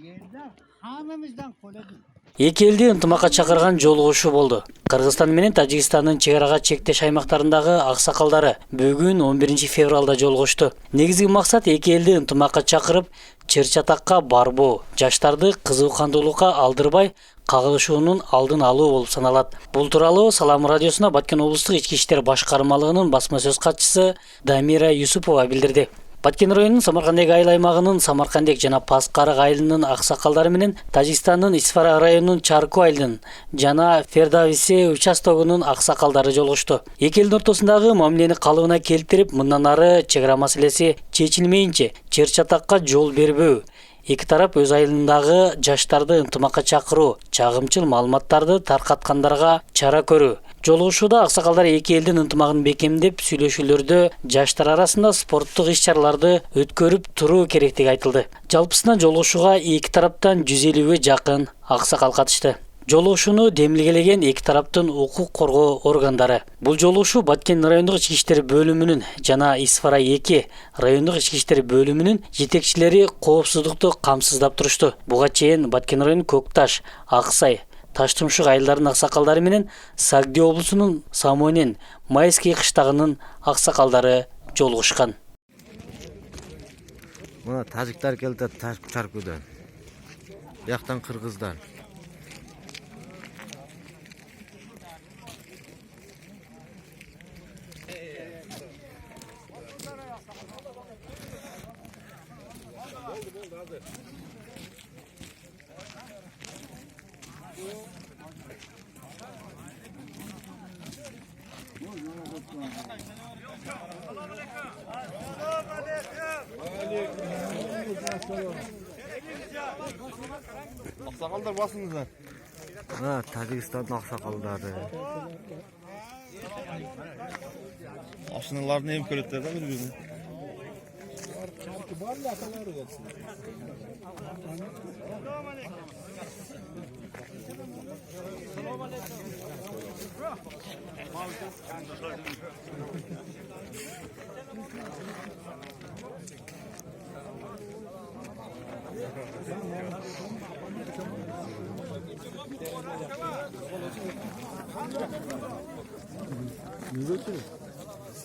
Yerdə hamımızdan qo'ladik. Эки элди ынтымакка чакырган жолугушуу болду. Кыргызстан менен Тажикстандын чек арага чектеш аймактарындагы аксакалдары бүгүн 11 февралда жолугушту. Негизги максат эки элди ынтымакка чакырып, чыр-чатакка барбоо, жаштарды кызуукандуулукка алдырбай кагылышуунун алдын алуу болуп саналат. Бул тууралуу Салам радиосуна Баткен облустук ички иштер башкармалыгынын басма сөз катчысы Дамира Юсупова билдирди. Баткен районунун Самаркандек айыл аймагынын Самаркандек жана Паскарык айылынын аксакалдары менен Тажикстандын Исфара районунун Чарку айылынын жана Фердависе участогунун аксакалдары жолугушту. Эки элдин ортосундагы мамилени калыбына келтирип, мындан ары чек ара маселеси чечилмейинче чыр-чатакка жол бербөө, эки тарап өз айылындагы жаштарды ынтымакка чакыруу, чагымчыл маалыматтарды таркаткандарга чара көрүү. Жолугушууда аксакалдар эки элдин ынтымагын бекемдеп, сүйлөшүүлөрдө жаштар арасында спорттук иш-чараларды өткөрүп туруу керектиги айтылды. Жалпысынан жолугушууга эки тараптан 150ге жакын аксакал катышты. Жолугушууну демилгелеген эки тараптын укук коргоо органдары. Бул жолугушуу Баткен райондук ички иштер бөлүмүнүн жана Исфара 2 райондук ички иштер бөлүмүнүн жетекчилери коопсуздукту камсыздап турушту. Буга чейин Баткен районунун Көкташ, Аксай, Таштумшук айылдарынын аксакалдары менен Сагдия облусунун Самонен, Майский кыштагынын аксакалдары жолугушкан. Мына тажиктар келди Чаркудан. Бияктан кыргыздар. Aksakallar basınızlar. Ha, Tacikistan'ın aksakaldары. Aşınalarını hem köletlerden birbirine. Ne